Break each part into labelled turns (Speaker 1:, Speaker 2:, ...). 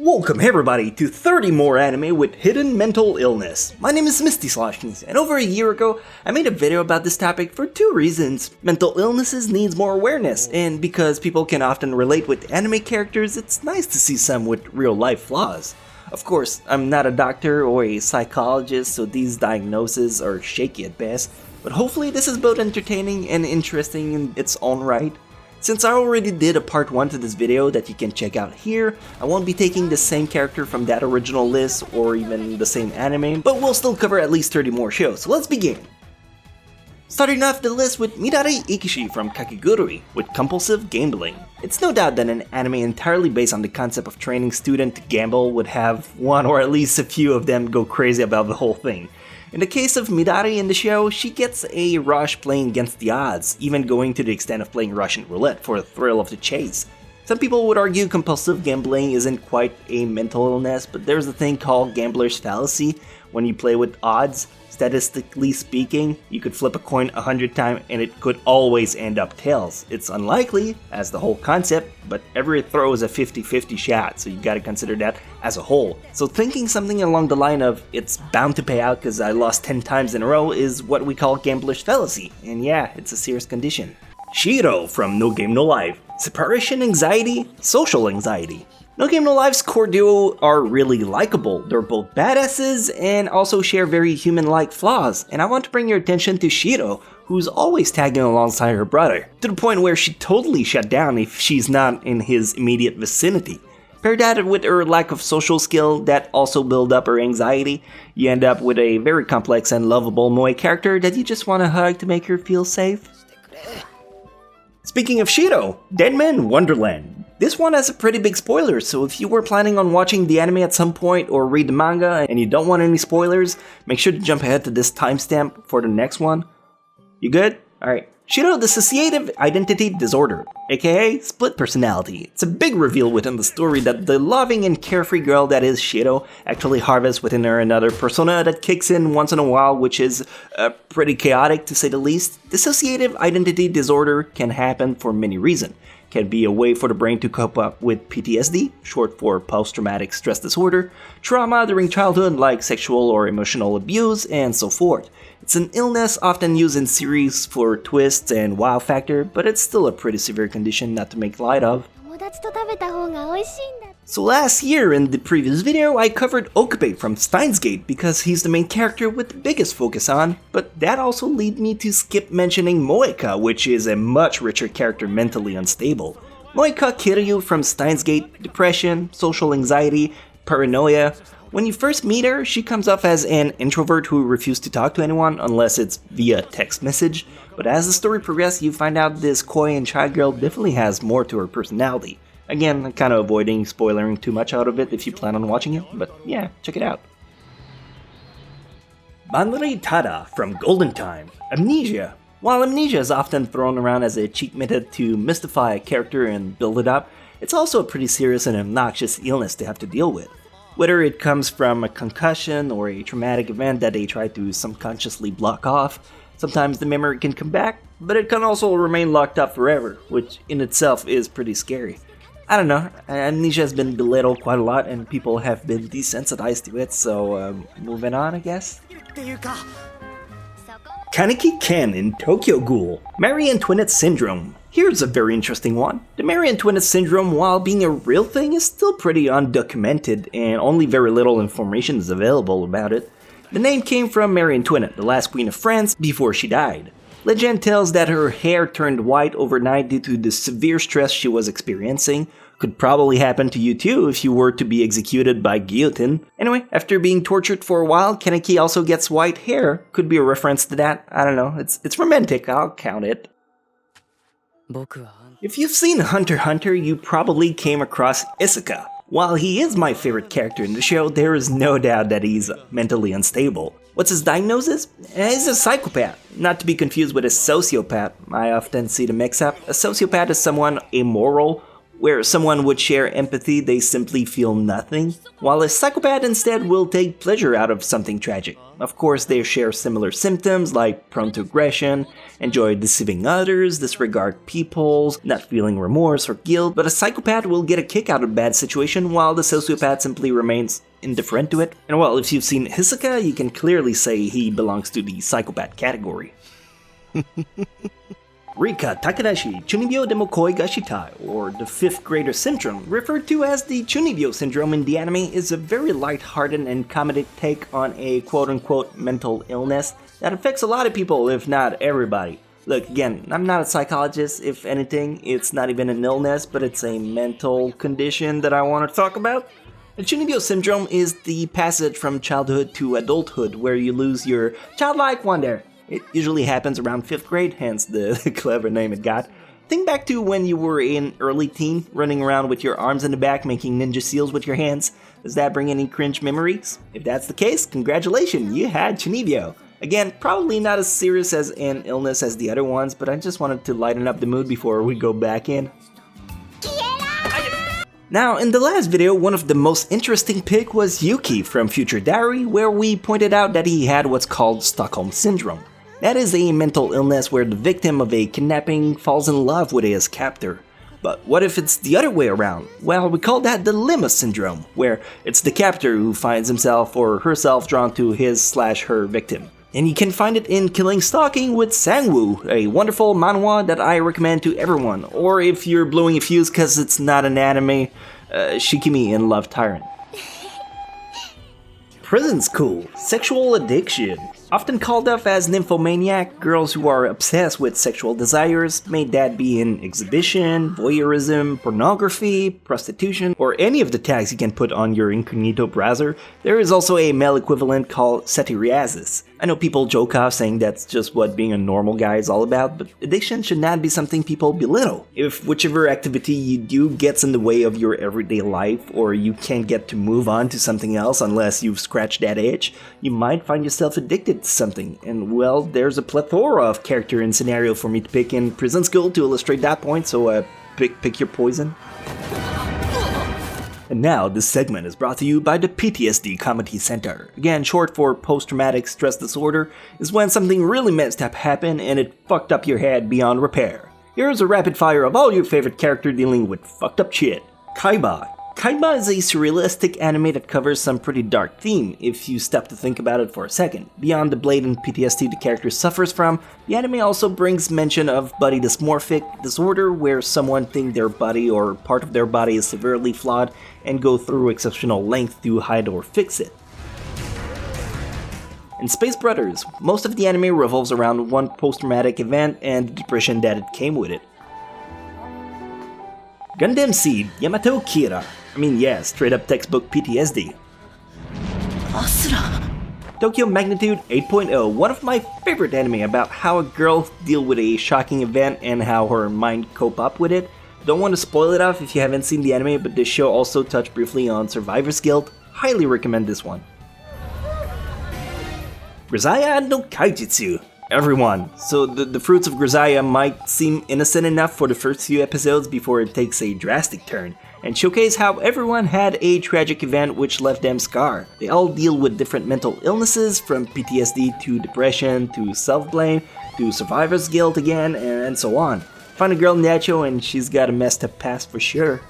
Speaker 1: Welcome everybody to 30 more anime with hidden mental illness. My name is Misty and over a year ago I made a video about this topic for two reasons. Mental illnesses needs more awareness, and because people can often relate with anime characters, it's nice to see some with real life flaws. Of course, I'm not a doctor or a psychologist, so these diagnoses are shaky at best, but hopefully this is both entertaining and interesting in its own right. Since I already did a part 1 to this video that you can check out here, I won't be taking the same character from that original list or even the same anime, but we'll still cover at least 30 more shows, so let's begin! Starting off the list with Midare Ikishi from Kuragurui with compulsive gambling. It's no doubt that an anime entirely based on the concept of training students to gamble would have one or at least a few of them go crazy about the whole thing. In the case of Midare in the show, she gets a rush playing against the odds, even going to the extent of playing Russian roulette for the thrill of the chase. Some people would argue compulsive gambling isn't quite a mental illness, but there's a thing called gambler's fallacy. When you play with odds, statistically speaking, you could flip a coin 100 times and it could always end up tails. It's unlikely, as the whole concept, but every throw is a 50-50 shot, so you gotta consider that as a whole. So thinking something along the line of, it's bound to pay out because I lost 10 times in a row is what we call gambler's fallacy, and yeah, it's a serious condition. Shiro from No Game No Life. Separation anxiety, social anxiety. No Game No Life's core duo are really likable. They're both badasses and also share very human-like flaws, and I want to bring your attention to Shiro, who's always tagging alongside her brother, to the point where she totally shut down if she's not in his immediate vicinity. Pair that with her lack of social skill that also build up her anxiety, you end up with a very complex and lovable moe character that you just want to hug to make her feel safe. Speaking of Shiro, Deadman Wonderland. This one has a pretty big spoiler, so if you were planning on watching the anime at some point or read the manga and you don't want any spoilers, make sure to jump ahead to this timestamp for the next one. You good? Alright. Shiro Dissociative Identity Disorder, aka Split Personality. It's a big reveal within the story that the loving and carefree girl that is Shiro actually harvests within her another persona that kicks in once in a while, which is pretty chaotic to say the least. Dissociative Identity Disorder can happen for many reasons. Can be a way for the brain to cope up with PTSD, short for post-traumatic stress disorder, trauma during childhood like sexual or emotional abuse, and so forth. It's an illness often used in series for twists and wow factor, but it's still a pretty severe condition not to make light of. So last year in the previous video I covered Okabe from Steins Gate because he's the main character with the biggest focus on, but that also led me to skip mentioning Moeka, which is a much richer character mentally unstable. Moeka Kiryu from Steins Gate, depression, social anxiety, paranoia. When you first meet her, she comes off as an introvert who refuses to talk to anyone unless it's via text message, but as the story progresses you find out this coy and shy girl definitely has more to her personality. Again, I'm kind of avoiding spoiling too much out of it if you plan on watching it, but yeah, check it out. Banri Tada from Golden Time. Amnesia. While Amnesia is often thrown around as a cheap method to mystify a character and build it up, it's also a pretty serious and obnoxious illness to have to deal with. Whether it comes from a concussion or a traumatic event that they try to subconsciously block off, sometimes the memory can come back, but it can also remain locked up forever, which in itself is pretty scary. I don't know, amnesia has been belittled quite a lot and people have been desensitized to it, so moving on I guess. Kaneki Ken in Tokyo Ghoul. Marion Twinnet Syndrome. Here's a very interesting one. The Marion Twinnet Syndrome, while being a real thing, is still pretty undocumented and only very little information is available about it. The name came from Marion Twinnet, the last queen of France, before she died. Legend tells that her hair turned white overnight due to the severe stress she was experiencing. Could probably happen to you too if you were to be executed by guillotine. Anyway, after being tortured for a while, Kaneki also gets white hair. Could be a reference to that. I don't know. It's romantic. I'll count it. If you've seen Hunter x Hunter, you probably came across Isuka. While he is my favorite character in the show, there is no doubt that he's mentally unstable. What's his diagnosis? He's a psychopath, not to be confused with a sociopath. I often see the mix-up. A sociopath is someone amoral, Where someone would share empathy, they simply feel nothing, while a psychopath instead will take pleasure out of something tragic. Of course, they share similar symptoms like prone to aggression, enjoy deceiving others, disregard people, not feeling remorse or guilt, but a psychopath will get a kick out of a bad situation while the sociopath simply remains indifferent to it. And well, if you've seen Hisoka, you can clearly say he belongs to the psychopath category. Rika Takadashi Chunibyo demo koi ga shitai, or the 5th grader syndrome, referred to as the Chunibyo syndrome in the anime, is a very light-hearted and comedic take on a quote-unquote mental illness that affects a lot of people, if not everybody. Look, again, I'm not a psychologist. If anything, it's not even an illness, but it's a mental condition that I want to talk about. The Chunibyo syndrome is the passage from childhood to adulthood where you lose your childlike wonder. It usually happens around 5th grade, hence the clever name it got. Think back to when you were in early teen, running around with your arms in the back making ninja seals with your hands. Does that bring any cringe memories? If that's the case, congratulations, you had Chunibyo. Again, probably not as serious as an illness as the other ones, but I just wanted to lighten up the mood before we go back in. Now, in the last video, one of the most interesting pick was Yuki from Future Diary, where we pointed out that he had what's called Stockholm Syndrome. That is a mental illness where the victim of a kidnapping falls in love with his captor. But what if it's the other way around? Well, we call that the Limma Syndrome, where it's the captor who finds himself or herself drawn to his/her victim. And you can find it in Killing Stalking with Sangwoo, a wonderful manhwa that I recommend to everyone. Or if you're blowing a fuse because it's not an anime, Shikimi in Love Tyrant. Prison School, Sexual Addiction. Often called up as nymphomaniac, girls who are obsessed with sexual desires, may that be in exhibition, voyeurism, pornography, prostitution, or any of the tags you can put on your incognito browser. There is also a male equivalent called satyriasis. I know people joke off saying that's just what being a normal guy is all about, but addiction should not be something people belittle. If whichever activity you do gets in the way of your everyday life, or you can't get to move on to something else unless you've scratched that itch, you might find yourself addicted to something. And well, there's a plethora of character and scenario for me to pick in Prison School to illustrate that point, so pick your poison. And now, this segment is brought to you by the PTSD Comedy Center. Again, short for post-traumatic stress disorder, is when something really messed up happened and it fucked up your head beyond repair. Here's a rapid fire of all your favorite character dealing with fucked up shit. Kaiba. Kaiba is a surrealistic anime that covers some pretty dark theme, if you stop to think about it for a second. Beyond the blatant PTSD the character suffers from, the anime also brings mention of body dysmorphic disorder, where someone thinks their body or part of their body is severely flawed and go through exceptional lengths to hide or fix it. In Space Brothers, most of the anime revolves around one post-traumatic event and the depression that it came with it. Gundam Seed, Yamato Kira. Straight up textbook PTSD. Tokyo Magnitude 8.0, one of my favorite anime about how a girl deals with a shocking event and how her mind cope up with it. Don't want to spoil it off if you haven't seen the anime, but this show also touched briefly on survivor's guilt. Highly recommend this one. Grisaya no Kaijitsu. Everyone. So the Fruits of Grisha might seem innocent enough for the first few episodes before it takes a drastic turn, and showcase how everyone had a tragic event which left them scarred. They all deal with different mental illnesses, from PTSD to depression to self-blame to survivor's guilt again, and so on. Find a girl Nacho and she's got a messed up past for sure.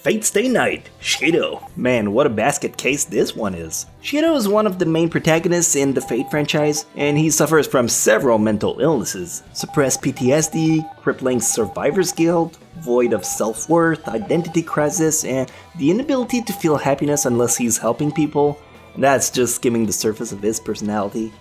Speaker 1: Fate Stay Night, Shido. Man, what a basket case this one is. Shido is one of the main protagonists in the Fate franchise, and he suffers from several mental illnesses. Suppressed PTSD, crippling survivor's guilt, void of self-worth, identity crisis, and the inability to feel happiness unless he's helping people. And that's just skimming the surface of his personality.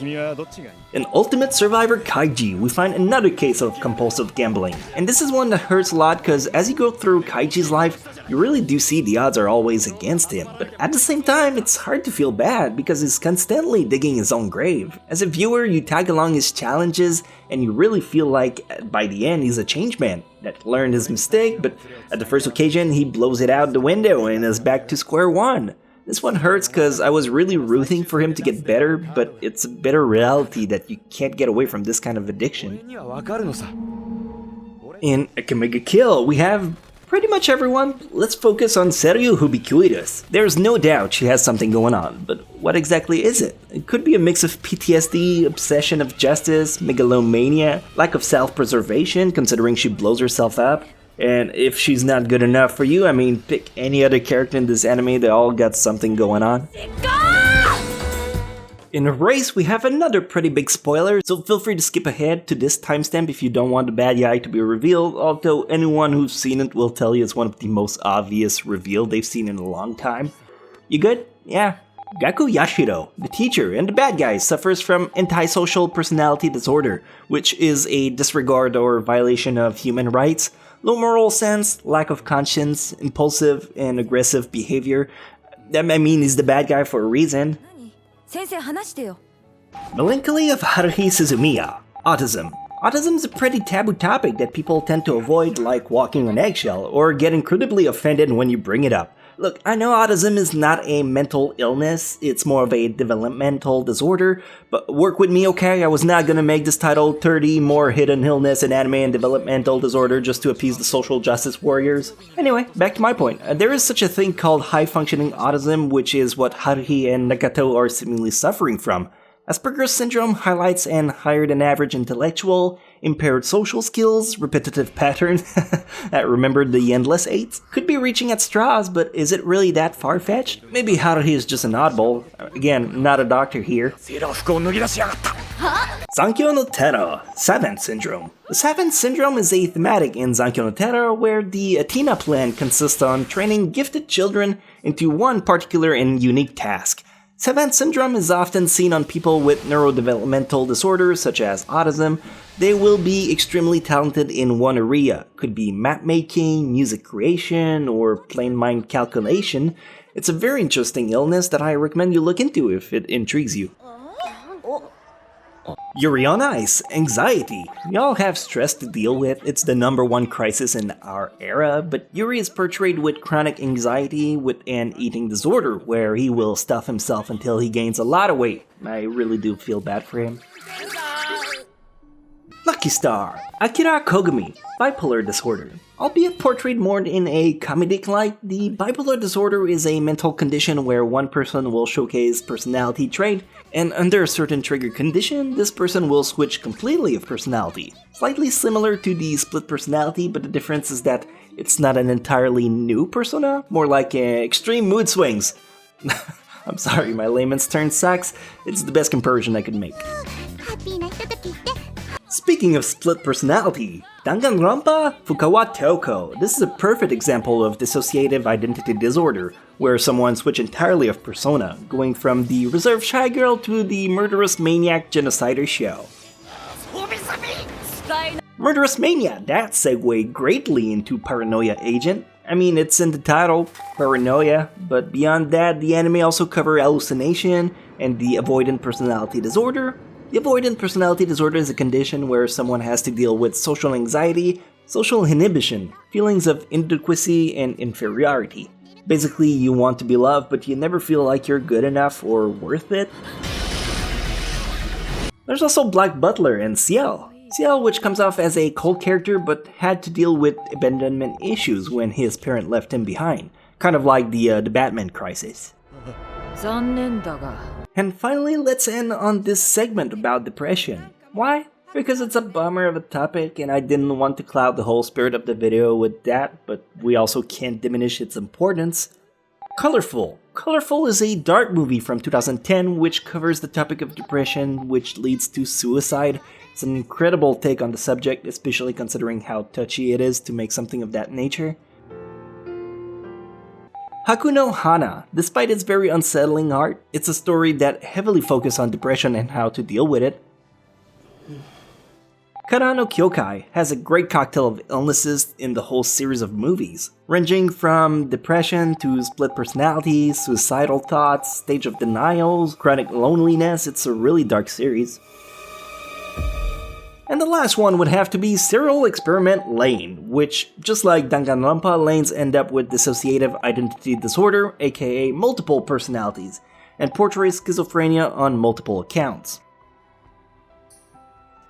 Speaker 1: In Ultimate Survivor Kaiji, we find another case of compulsive gambling. And this is one that hurts a lot because as you go through Kaiji's life, you really do see the odds are always against him. But at the same time, it's hard to feel bad because he's constantly digging his own grave. As a viewer, you tag along his challenges and you really feel like by the end he's a changed man that learned his mistake, but at the first occasion he blows it out the window and is back to square one. This one hurts because I was really rooting for him to get better, but it's a bitter reality that you can't get away from this kind of addiction. In Akimega Kill, we have pretty much everyone. Let's focus on Seiryu Hubikuiris. There's no doubt she has something going on, but what exactly is it? It could be a mix of PTSD, obsession of justice, megalomania, lack of self-preservation considering she blows herself up. And if she's not good enough for you, I mean, pick any other character in this anime, they all got something going on. In Race, we have another pretty big spoiler, so feel free to skip ahead to this timestamp if you don't want the bad guy to be revealed, although anyone who's seen it will tell you it's one of the most obvious reveal they've seen in a long time. You good? Yeah. Gaku Yashiro, the teacher and the bad guy, suffers from antisocial personality disorder, which is a disregard or violation of human rights, low moral sense, lack of conscience, impulsive and aggressive behavior. I mean, he's the bad guy for a reason. Melancholy of Haruhi Suzumiya, autism. Autism is a pretty taboo topic that people tend to avoid, like walking on eggshell, or get incredibly offended when you bring it up. Look, I know autism is not a mental illness, it's more of a developmental disorder, but work with me, okay? I was not gonna make this title 30 more hidden illness in anime and developmental disorder just to appease the social justice warriors. Anyway, back to my point. There is such a thing called high-functioning autism, which is what Haruhi and Nagato are seemingly suffering from. Asperger's syndrome highlights an higher-than-average intellectual, impaired social skills, repetitive patterns, remember the endless eights? Could be reaching at straws, but is it really that far-fetched? Maybe Haruhi is just an oddball. Again, not a doctor here. Zankyo no Terror, Savant Syndrome. The Savant Syndrome is a thematic in Zankyo no Terror where the Athena plan consists on training gifted children into one particular and unique task. Savant syndrome is often seen on people with neurodevelopmental disorders such as autism. They will be extremely talented in one area. Could be map making, music creation, or plain mind calculation. It's a very interesting illness that I recommend you look into if it intrigues you. Yuri on Ice, anxiety. We all have stress to deal with, it's the #1 crisis in our era, but Yuri is portrayed with chronic anxiety with an eating disorder where he will stuff himself until he gains a lot of weight. I really do feel bad for him. Lucky Star, Akira Kogami, bipolar disorder. Albeit portrayed more in a comedic light, the bipolar disorder is a mental condition where one person will showcase personality trait, and under a certain trigger condition, this person will switch completely of personality. Slightly similar to the split personality, but the difference is that it's not an entirely new persona, more like extreme mood swings. I'm sorry, my layman's term sucks. It's the best comparison I could make. Speaking of split personality, Danganronpa Fukawa Toko. This is a perfect example of dissociative identity disorder, where someone switches entirely of persona, going from the reserved shy girl to the murderous maniac genocider show. Murderous Mania, that segued greatly into Paranoia Agent. I mean, it's in the title, Paranoia, but beyond that, the anime also covers hallucination and the avoidant personality disorder. The avoidant personality disorder is a condition where someone has to deal with social anxiety, social inhibition, feelings of inadequacy, and inferiority. Basically, you want to be loved, but you never feel like you're good enough or worth it. There's also Black Butler and Ciel. Ciel, which comes off as a cold character but had to deal with abandonment issues when his parent left him behind. Kind of like the Batman crisis. And finally, let's end on this segment about depression. Why? Because it's a bummer of a topic and I didn't want to cloud the whole spirit of the video with that, but we also can't diminish its importance. Colorful. Colorful is a dark movie from 2010 which covers the topic of depression which leads to suicide. It's an incredible take on the subject, especially considering how touchy it is to make something of that nature. Haku no Hana. Despite its very unsettling art, it's a story that heavily focuses on depression and how to deal with it. Kara no Kyoukai has a great cocktail of illnesses in the whole series of movies, ranging from depression to split personalities, suicidal thoughts, stage of denials, chronic loneliness. It's a really dark series. And the last one would have to be Serial Experiment Lane, which, just like Danganronpa, lanes end up with dissociative identity disorder, aka multiple personalities, and portrays schizophrenia on multiple accounts.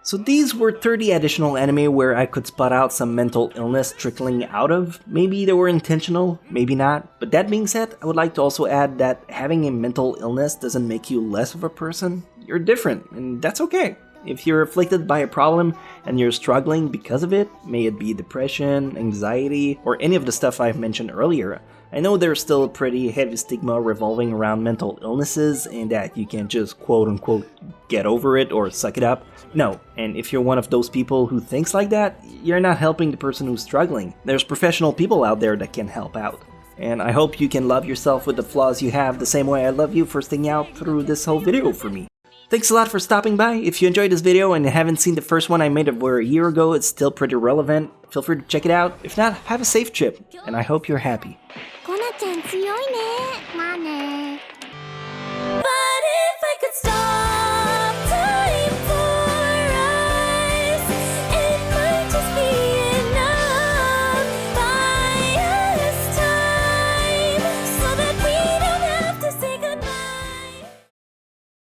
Speaker 1: So these were 30 additional anime where I could spot out some mental illness trickling out of. Maybe they were intentional, maybe not. But that being said, I would like to also add that having a mental illness doesn't make you less of a person. You're different, and that's okay. If you're afflicted by a problem and you're struggling because of it, may it be depression, anxiety, or any of the stuff I've mentioned earlier, I know there's still a pretty heavy stigma revolving around mental illnesses and that you can just quote-unquote get over it or suck it up. No, and if you're one of those people who thinks like that, you're not helping the person who's struggling. There's professional people out there that can help out. And I hope you can love yourself with the flaws you have the same way I love you for sticking out through this whole video for me. Thanks a lot for stopping by. If you enjoyed this video and haven't seen the first one I made over a year ago, it's still pretty relevant. Feel free to check it out. If not, have a safe trip, and I hope you're happy.
Speaker 2: コナちゃん強い